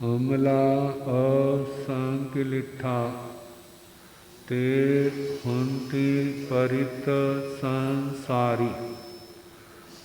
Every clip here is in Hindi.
अमला असंकिलिठा ते हुंती परित संसारी।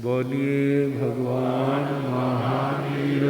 बोलिए भगवान महावीर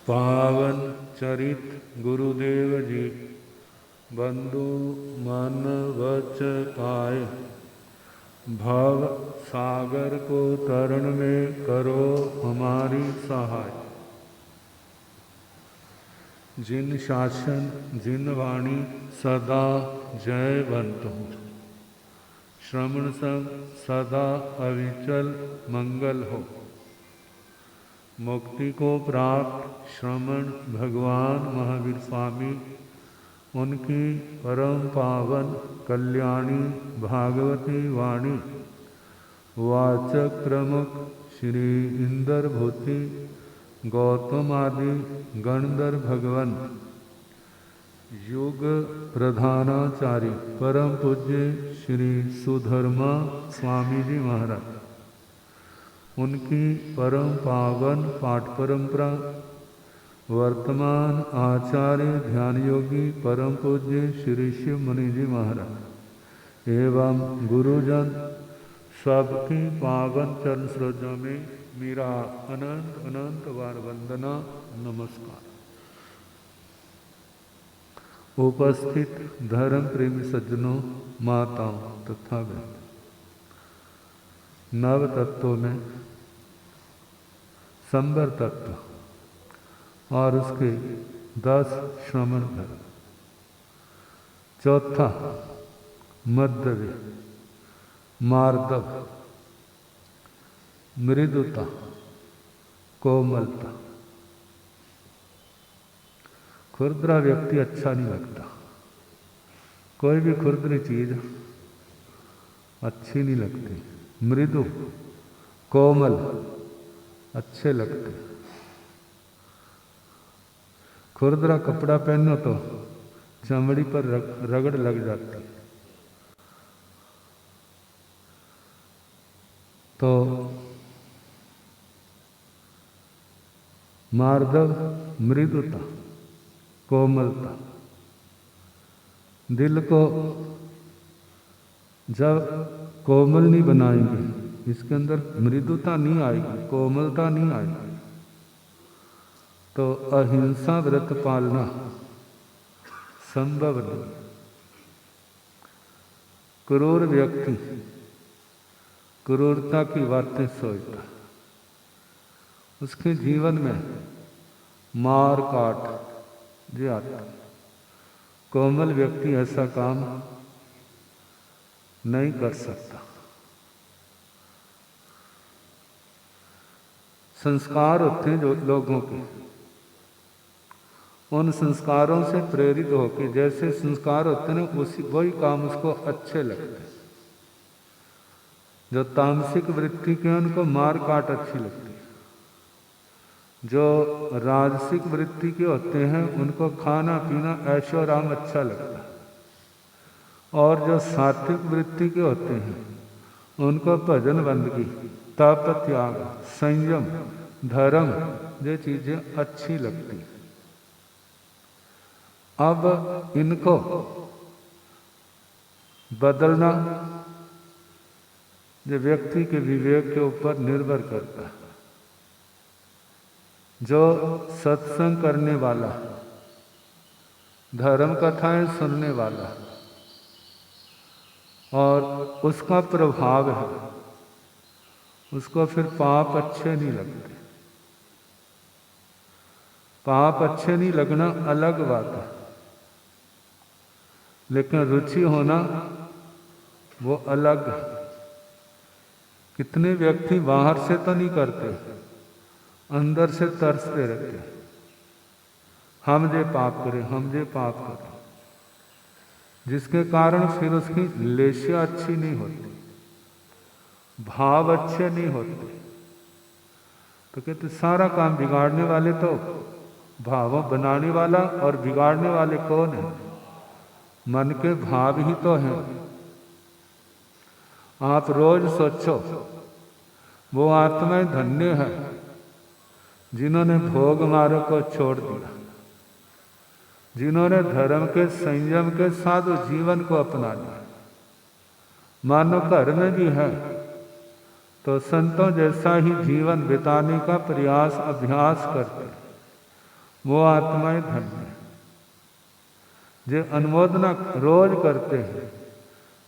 पावन चरित गुरुदेव जी। बंधु मन वच पाए, भव सागर को तरण में करो हमारी सहाय। जिन शासन जिन वाणी सदा जयवंत हो, श्रवण संग सदा अविचल मंगल हो। मुक्ति को प्राप्त श्रवण भगवान महावीर स्वामी, उनकी परम पावन कल्याणी भागवती वाणी वाचक प्रमुख श्री इंदर भूति गौतम आदि गणधर भगवन युग प्रधानाचार्य परम पूज्य श्री सुधर्मा स्वामी जी महाराज, उनकी परम पावन पाठ परंपरा वर्तमान आचार्य ध्यान योगी परम पूज्य श्री शिव मुनि जी महाराज एवं गुरुजन सबकी पावन चरण सरोजों में मेरा अनंत अनंत बार वंदना नमस्कार। उपस्थित धर्म प्रेमी सज्जनों, माताओं तथा बहनों, नव तत्वों में संबर तत्व और उसके 10 श्रवण धर्म। चौथा मध्यवे, मार्दव, मृदुता, कोमलता। खुरदरा व्यक्ति अच्छा नहीं लगता। कोई भी खुरदरी चीज अच्छी नहीं लगती। मृदु कोमल अच्छे लगते। खुरदरा कपड़ा पहनो तो चमड़ी पर रगड़ लग जाती। तो मार्दव, मृदुता, कोमलता। दिल को जब कोमल नहीं बनाएंगे, इसके अंदर मृदुता नहीं आएगी, कोमलता नहीं आएगी, तो अहिंसा व्रत पालना संभव नहीं। क्रूर व्यक्ति क्रूरता की बातें सोचता, उसके जीवन में मार काट जो आता। कोमल व्यक्ति ऐसा काम नहीं कर सकता। संस्कार होते हैं जो लोगों के, उन संस्कारों से प्रेरित होकर जैसे संस्कार होते हैं उसी वही काम उसको अच्छे लगते हैं। जो तामसिक वृत्ति के उनको मार काट अच्छी लगती है। जो राजसिक वृत्ति के होते हैं उनको खाना पीना ऐशो आराम अच्छा लगता है। और जो सात्विक वृत्ति के होते हैं उनको भजन बंदगी, तप त्याग, संयम, धर्म ये चीजें अच्छी लगती। अब इनको बदलना जो व्यक्ति के विवेक के ऊपर निर्भर करता है। जो सत्संग करने वाला, धर्म कथाएं सुनने वाला और उसका प्रभाव है, उसको फिर पाप अच्छे नहीं लगते। पाप अच्छे नहीं लगना अलग बात है, लेकिन रुचि होना वो अलग है। कितने व्यक्ति बाहर से तो नहीं करते, अंदर से तरसते रहते, हम जे पाप करें, हम जे पाप करें, जिसके कारण फिर उसकी लेशिया अच्छी नहीं होती, भाव अच्छे नहीं होते। तो कहते सारा काम बिगाड़ने वाले तो भावों बनाने वाला और बिगाड़ने वाले कौन है? मन के भाव ही तो हैं। आप रोज सोचो वो आत्माएं धन्य है जिन्होंने भोग मार्ग को छोड़ दिया, जिन्होंने धर्म के संयम के साधु जीवन को अपना लिया। मानो घर में भी है तो संतों जैसा ही जीवन बिताने का प्रयास अभ्यास करते, वो आत्माएं धन्य है। जो अनुमोदना रोज करते हैं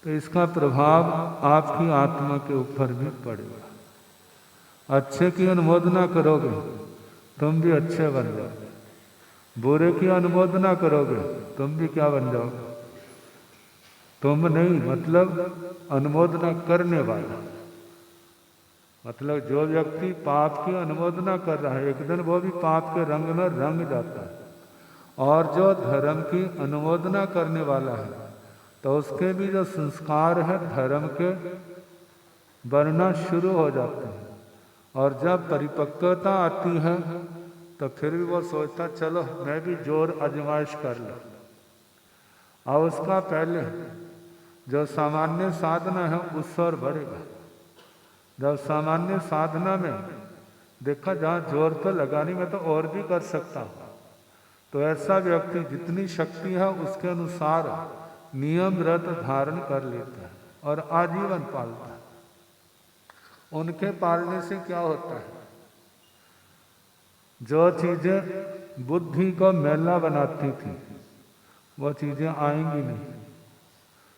तो इसका प्रभाव आपकी आत्मा के ऊपर भी पड़ेगा। अच्छे की अनुमोदना करोगे तुम भी अच्छे बन जाओगे, बुरे की अनुमोदना करोगे तुम भी क्या बन जाओगे? तुम नहीं, मतलब अनुमोदना करने वाला। मतलब जो व्यक्ति पाप की अनुमोदना कर रहा है, एक दिन वो भी पाप के रंग में रंग जाता है। और जो धर्म की अनुमोदना करने वाला है तो उसके भी जो संस्कार है धर्म के बनना शुरू हो जाते हैं। और जब परिपक्वता आती है तो फिर भी वो सोचता चलो मैं भी जोर आजमाइश कर लूं। और उसका पहले जो सामान्य साधना है उस ओर बढ़ेगा। जब सामान्य साधना में देखा जहाँ जोर तो लगानी मैं तो और भी कर सकता हूँ, तो ऐसा व्यक्ति जितनी शक्ति है उसके अनुसार नियम व्रत धारण कर लेता है और आजीवन पालता है। उनके पालने से क्या होता है? जो चीजें बुद्धि को मैला बनाती थी वो चीजें आएंगी नहीं।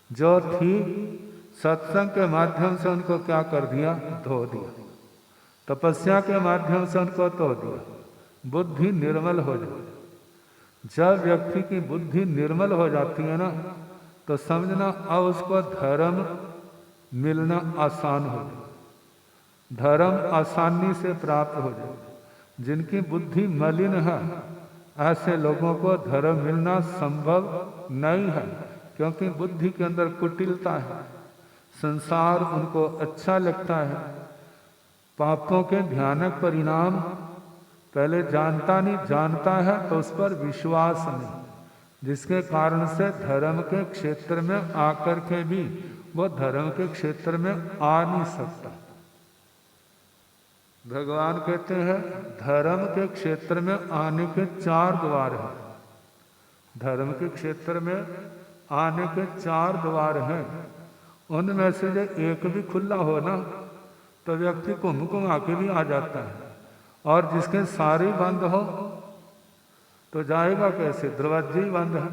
जो थी सत्संग के माध्यम से उनको क्या कर दिया? धो दिया। तपस्या के माध्यम से उनको धो दिया। बुद्धि निर्मल हो जाती। जब व्यक्ति की बुद्धि निर्मल हो जाती है ना तो समझना अब उसको धर्म मिलना आसान हो जाए, धर्म आसानी से प्राप्त हो जाए। जिनकी बुद्धि मलिन है ऐसे लोगों को धर्म मिलना संभव नहीं है, क्योंकि बुद्धि के अंदर कुटिलता है, संसार उनको अच्छा लगता है। पापों के भयानक परिणाम पहले जानता नहीं, जानता है तो उस पर विश्वास नहीं, जिसके कारण से धर्म के क्षेत्र में आकर के भी वो धर्म के क्षेत्र में आ नहीं सकता। भगवान कहते हैं धर्म के क्षेत्र में आने के 4 द्वार हैं। धर्म के क्षेत्र में आने के 4 द्वार हैं। उनमें से जो एक भी खुला हो ना तो व्यक्ति घूम घुमा के भी आ जाता है, और जिसके सारे बंद हो तो जाएगा कैसे? दरवाजे ही बंद है।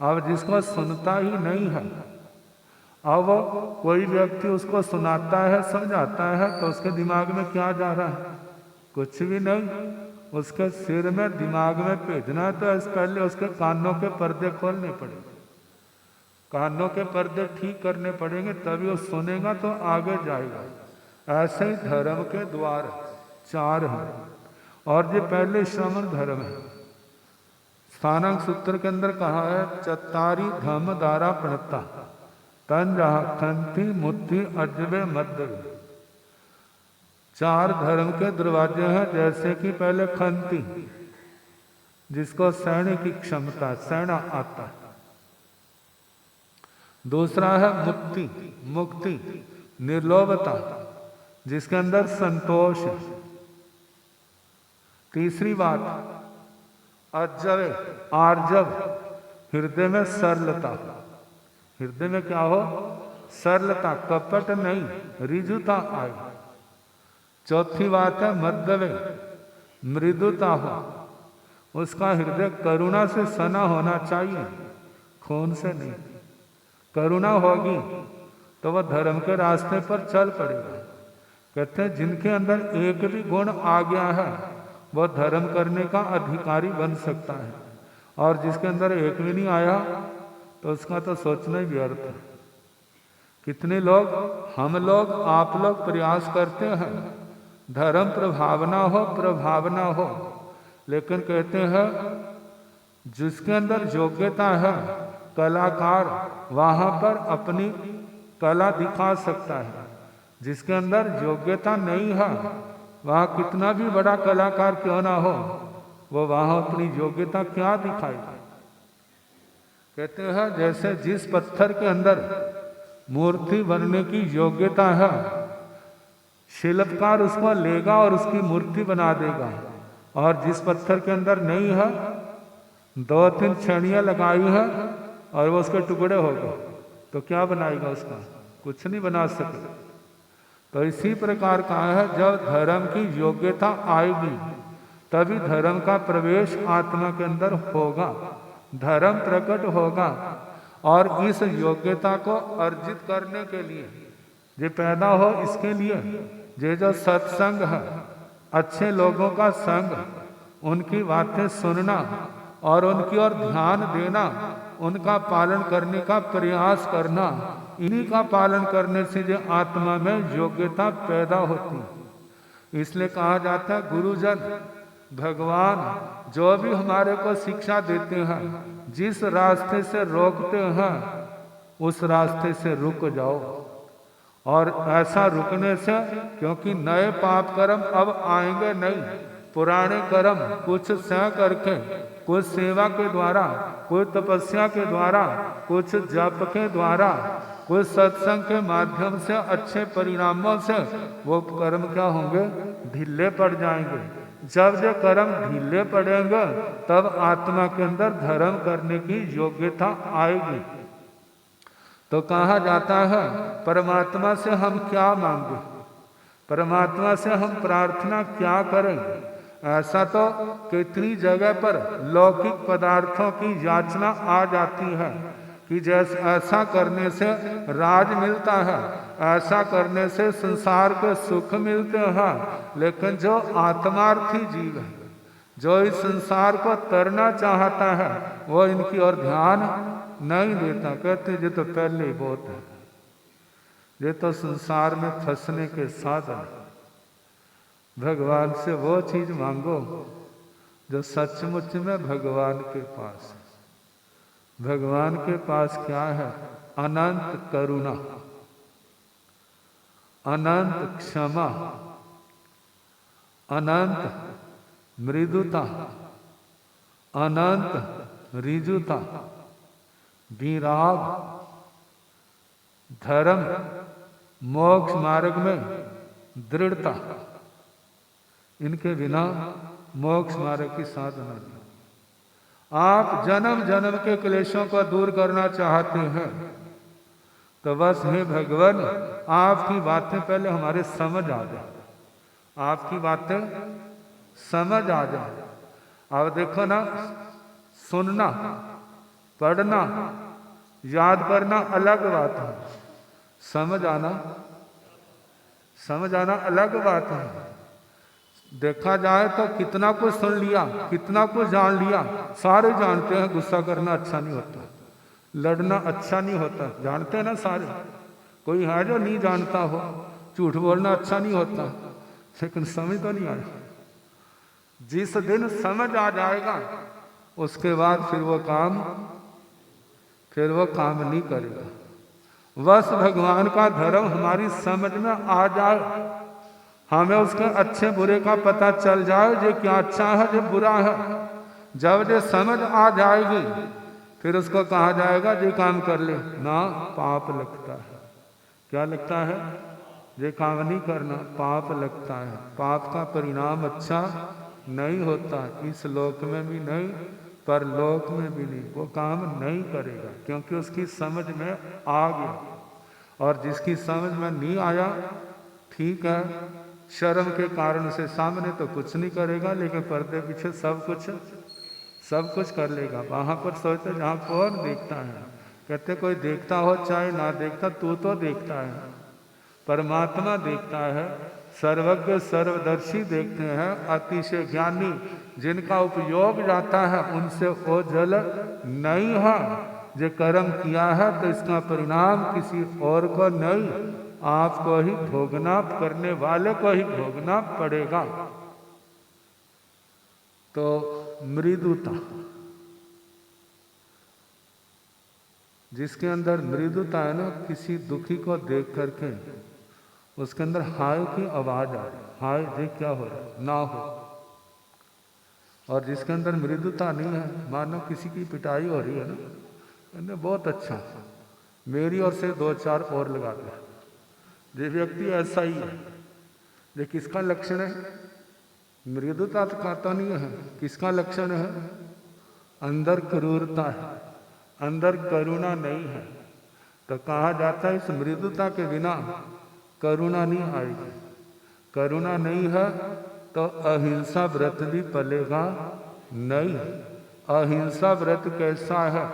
अब जिसको सुनता ही नहीं है, अब कोई व्यक्ति उसको सुनाता है, समझाता है, तो उसके दिमाग में क्या जा रहा है? कुछ भी नहीं। उसके सिर में दिमाग में भेजना है तो इससे पहले उसके कानों के पर्दे खोलने पड़ेंगे, कानों के पर्दे ठीक करने पड़ेंगे, तभी वो सुनेगा तो आगे जाएगा। ऐसे ही धर्म के द्वार 4 हैं, और ये पहले श्रवण धर्म है। स्थानांक सूत्र के अंदर कहा है चत्तारी धम दारा प्रणता तन जहा खंती मुत्ति अजबे मध्य। 4 धर्म के दरवाजे हैं। जैसे कि पहले खंती, जिसको सहने की क्षमता, सहना आता है। दूसरा है मुक्ति, मुक्ति, निर्लोभता, जिसके अंदर संतोष है। तीसरी बात अजब, आर्जव, हृदय में सरलता। हृदय में क्या हो? सरलता, कपट नहीं, रिजुता आए। चौथी बात है मध्यवे, मृदुता हो। उसका हृदय करुणा से सना होना चाहिए, खून से नहीं। करुणा होगी तो वह धर्म के रास्ते पर चल पड़ेगा। कहते हैं जिनके अंदर एक भी गुण आ गया है वह धर्म करने का अधिकारी बन सकता है, और जिसके अंदर एक भी नहीं आया तो उसका तो सोचना ही व्यर्थ है। कितने लोग, हम लोग, आप लोग प्रयास करते हैं धर्म प्रभावना हो, प्रभावना हो, लेकिन कहते हैं जिसके अंदर योग्यता है कलाकार वहां पर अपनी कला दिखा सकता है। जिसके अंदर योग्यता नहीं है वहां कितना भी बड़ा कलाकार क्यों ना हो, वो वहां अपनी योग्यता क्या दिखाएगा। कहते हैं जैसे जिस पत्थर के अंदर मूर्ति बनने की योग्यता है शिल्पकार उसको लेगा और उसकी मूर्ति बना देगा। और जिस पत्थर के अंदर नहीं है, 2-3 छड़ियाँ लगाई है और वो उसके टुकड़े हो गए, तो क्या बनाएगा उसका? कुछ नहीं बना सके। तो इसी प्रकार का है, जब धर्म की योग्यता आएगी तभी धर्म का प्रवेश आत्मा के अंदर होगा, धर्म प्रकट होगा। और इस योग्यता को अर्जित करने के लिए, जो पैदा हो इसके लिए, ये जो सत्संग है, अच्छे लोगों का संग, उनकी बातें सुनना और उनकी ओर ध्यान देना, उनका पालन करने का प्रयास करना, इन्हीं का पालन करने से जो आत्मा में योग्यता पैदा होती है। इसलिए कहा जाता है गुरुजन, भगवान जो भी हमारे को शिक्षा देते हैं, जिस रास्ते से रोकते हैं उस रास्ते से रुक जाओ। और ऐसा रुकने से, क्योंकि नए पाप कर्म अब आएंगे नहीं, पुराने कर्म कुछ सह करके, कुछ सेवा के द्वारा, कुछ तपस्या के द्वारा, कुछ जप के द्वारा, कुछ सत्संग के माध्यम से, अच्छे परिणामों से वो कर्म क्या होंगे? ढीले पड़ जाएंगे। जब जो कर्म ढीले पड़ेंगे तब आत्मा के अंदर धर्म करने की योग्यता आएगी। तो कहा जाता है परमात्मा से हम क्या मांगे, परमात्मा से हम प्रार्थना क्या करें? ऐसा तो कितनी जगह पर लौकिक पदार्थों की याचना आ जाती है कि जैसे ऐसा करने से राज मिलता है, ऐसा करने से संसार के सुख मिलते हैं। लेकिन जो आत्मार्थी जीव है, जो इस संसार को तरना चाहता है, वो इनकी ओर ध्यान नहीं देता। कहते ये तो पहले ही बहुत है, ये तो संसार में फंसने के साधन। भगवान से वो चीज मांगो जो सचमुच में भगवान के पास है। भगवान के पास क्या है? अनंत करुणा, अनंत क्षमा, अनंत मृदुता, अनंत ऋजुता, विराग, धर्म, मोक्ष मार्ग में दृढ़ता। इनके बिना मोक्ष मार्ग की साधना नहीं। आप जन्म जन्म के क्लेशों को दूर करना चाहते हैं तो बस हे भगवान, आपकी बातें पहले हमारे समझ आ जाए, आपकी बातें समझ आ जाए। अब देखो ना, सुनना, पढ़ना, याद करना अलग बात है, समझ आना अलग बात है। देखा जाए तो कितना कुछ सुन लिया, कितना कुछ जान लिया, सारे जानते हैं गुस्सा करना अच्छा नहीं होता, लड़ना अच्छा नहीं होता, जानते हैं ना सारे। कोई है जो नहीं जानता हो? झूठ बोलना अच्छा नहीं होता, लेकिन समझ तो नहीं आया। जिस दिन समझ आ जाएगा उसके बाद फिर वो काम नहीं करेगा। बस भगवान का धर्म हमारी समझ में आ जाए, हमें उसके अच्छे बुरे का पता चल जाए, जो क्या अच्छा है जो बुरा है। जब जो समझ आ जाएगी फिर उसको कहा जाएगा ये काम कर ले ना, पाप लगता है। क्या लगता है? ये काम नहीं करना, पाप लगता है। पाप का परिणाम अच्छा नहीं होता, इस लोक में भी नहीं, परलोक में भी नहीं। वो काम नहीं करेगा क्योंकि उसकी समझ में आ गया। और जिसकी समझ में नहीं आया, ठीक है, शर्म के कारण से सामने तो कुछ नहीं करेगा, लेकिन पर्दे पीछे सब कुछ कर लेगा। वहां पर सोचते जहाँ कौन देखता है, कहते कोई देखता हो चाहे ना देखता, तू तो देखता है। परमात्मा देखता है, सर्वज्ञ सर्वदर्शी देखते हैं, अतिशय ज्ञानी जिनका उपयोग जाता है उनसे ओझल नहीं है। जो कर्म किया है तो इसका परिणाम किसी और को नहीं, आपको ही भोगना, करने वाले को ही भोगना पड़ेगा। तो मृदुता, जिसके अंदर मृदुता है ना, किसी दुखी को देख करके उसके अंदर हाय की आवाज आ रही, हाय देख क्या हो रहा है, ना हो। और जिसके अंदर मृदुता नहीं है, मानो किसी की पिटाई हो रही है ना, कहने बहुत अच्छा, मेरी ओर से 2-4 और लगा दे। ये व्यक्ति ऐसा ही है, ये किसका लक्षण है? मृदुता तो खाता नहीं है, किसका लक्षण है? अंदर क्रूरता है, अंदर करुणा नहीं है। तो कहा जाता है इस मृदुता के बिना करुणा नहीं आएगी। करुणा नहीं है तो अहिंसा व्रत भी पलेगा नहीं। अहिंसा व्रत कैसा है?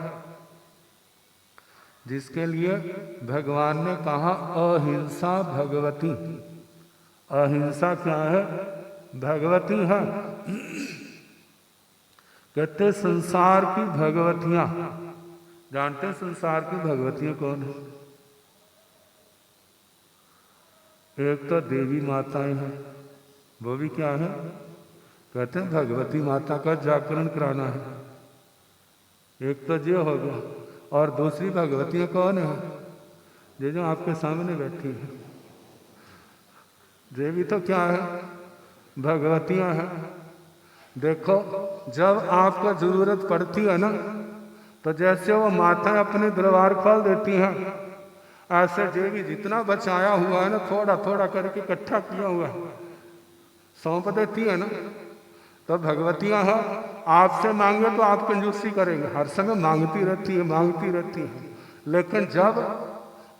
जिसके लिए भगवान ने कहा अहिंसा भगवती। अहिंसा क्या है? भगवती है। कहते संसार की भगवतियां, जानते संसार की भगवतियां कौन है? एक तो देवी माताएं हैं, वो भी क्या है? कहते हैं भगवती माता का जागरण कराना है। एक तो ये हो गया। और दूसरी भगवतियां कौन है? ये जो आपके सामने बैठी है, ये भी तो क्या है? भगवतियां हैं। देखो जब आपको जरूरत पड़ती है ना, तो जैसे वो माताएं अपने दरबार खोल देती हैं, ऐसे ये भी जितना बचाया हुआ है ना, थोड़ा थोड़ा करके इकट्ठा किया हुआ है, सौंप देती है ना। तो भगवतियां हैं, आपसे मांगे तो आप कंजूसी करेंगे, हर समय मांगती रहती है, मांगती रहती है। लेकिन जब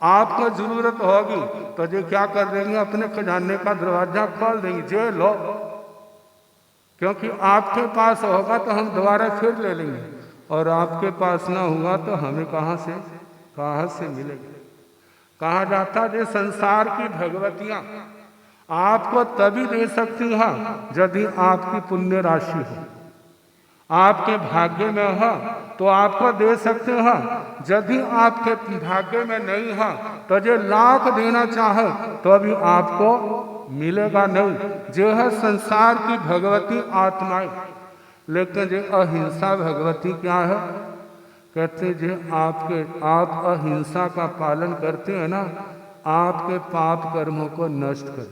आपको जरूरत होगी तो ये क्या कर देंगे? अपने खजाने का दरवाजा खोल देंगे, जे लो, क्योंकि आपके पास होगा तो हम दोबारा फिर ले लेंगे, और आपके पास ना हुआ तो हमें कहाँ से मिलेगा? कहा जाता है संसार की भगवतियां आपको तभी दे सकती हैं यदि आपकी पुण्य राशि हो, आपके भाग्य में हो तो आपको दे सकते हैं। यदि आपके भाग्य में नहीं है तो जो लाख देना चाहे तो अभी आपको मिलेगा नहीं। जो है संसार की भगवती आत्माएं। लेकिन जो अहिंसा भगवती क्या है? कहते जो आप अहिंसा का पालन करते हैं ना, आपके पाप कर्मों को नष्ट कर,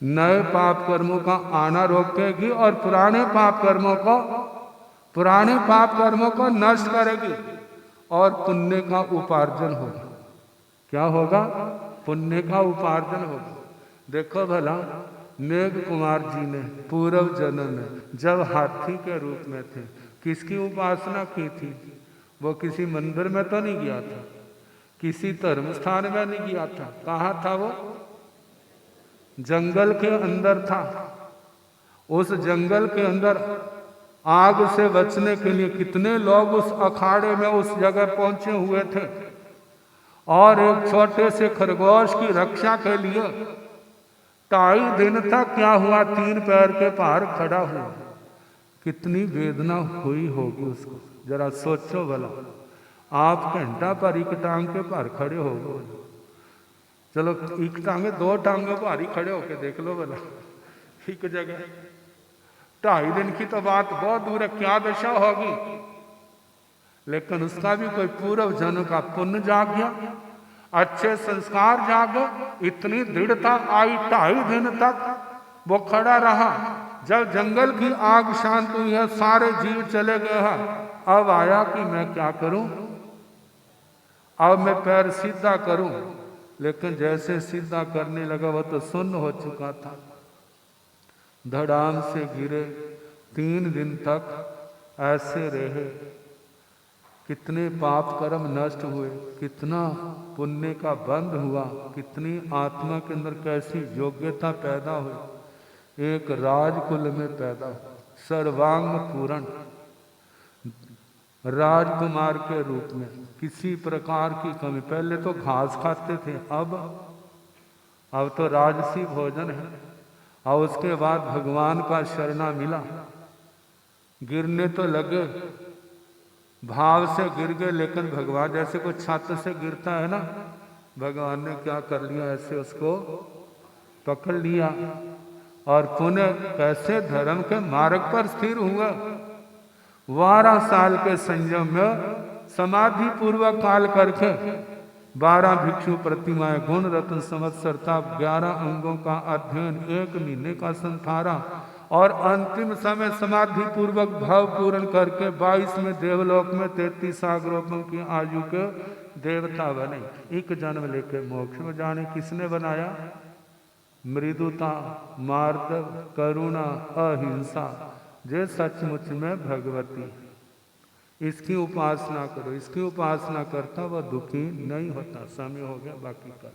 नए पाप कर्मों का आना रोकेगी और पुराने पाप कर्मों को नष्ट करेगी और पुण्य का उपार्जन होगा। क्या होगा? पुण्य का उपार्जन होगा। देखो भला मेघ कुमार जी ने पूर्व जन्म में जब हाथी के रूप में थे, किसकी उपासना की थी? वो किसी मंदिर में तो नहीं गया था, किसी धर्म स्थान में नहीं गया था। कहाँ था वो? जंगल के अंदर था। उस जंगल के अंदर आग से बचने के लिए कितने लोग उस अखाड़े में उस जगह पहुंचे हुए थे, और एक छोटे से खरगोश की रक्षा के लिए 2.5 दिन तक क्या हुआ? 3 पैर के पार खड़ा हुआ। कितनी वेदना हुई होगी उसको, जरा सोचो भला। आप घंटा पर एक टांग के पार खड़े हो गए, चलो एक टांगे 2 टांगों पर ही खड़े होके देख लो भला, एक जगह 2.5 दिन की तो बात बहुत दूर है, क्या दशा होगी। लेकिन उसका भी कोई पूर्व जन्म का पुण्य जाग गया, अच्छे संस्कार जागे, इतनी दृढ़ता आई। 2.5 दिन तक वो खड़ा रहा। जब जंगल की आग शांत हुई है, सारे जीव चले गए हैं, अब आया कि मैं क्या करूं, अब मैं पैर सीधा करूं। लेकिन जैसे सीधा करने लगा वो तो सुन्न हो चुका था। धड़ाम से गिरे, 3 दिन तक ऐसे रहे। कितने पाप कर्म नष्ट हुए, कितना पुण्य का बंध हुआ, कितनी आत्मा के अंदर कैसी योग्यता पैदा हुई। एक राजकुल में पैदा, सर्वांग पूर्ण राजकुमार के रूप में, किसी प्रकार की कमी। पहले तो घास खाते थे, अब तो राजसी भोजन है। और उसके बाद भगवान का शरणा मिला, गिरने तो लगे, भाव से गिर गए। लेकिन भगवान जैसे कोई छात्र से गिरता है ना, भगवान ने क्या कर लिया, ऐसे उसको पकड़ लिया और पुनः कैसे धर्म के मार्ग पर स्थिर हुआ। 12 साल के संयम में समाधि पूर्वक काल करके 12 भिक्षु प्रतिमाएं, गुण रत्न संवत्सरता, 11 अंगों का अध्ययन, 1 महीने का संथारा, और अंतिम समय समाधि पूर्वक भाव पूर्ण करके 22 में देवलोक में 33 सागरों की आयु के देवता बने। एक जन्म लेके मोक्ष में जाने किसने बनाया? मृदुता, मार्दव, करुणा, अहिंसा, जे सचमुच में भगवती। इसकी उपासना करो। इसकी उपासना करता वह दुखी नहीं होता। समय हो गया, बाकी का।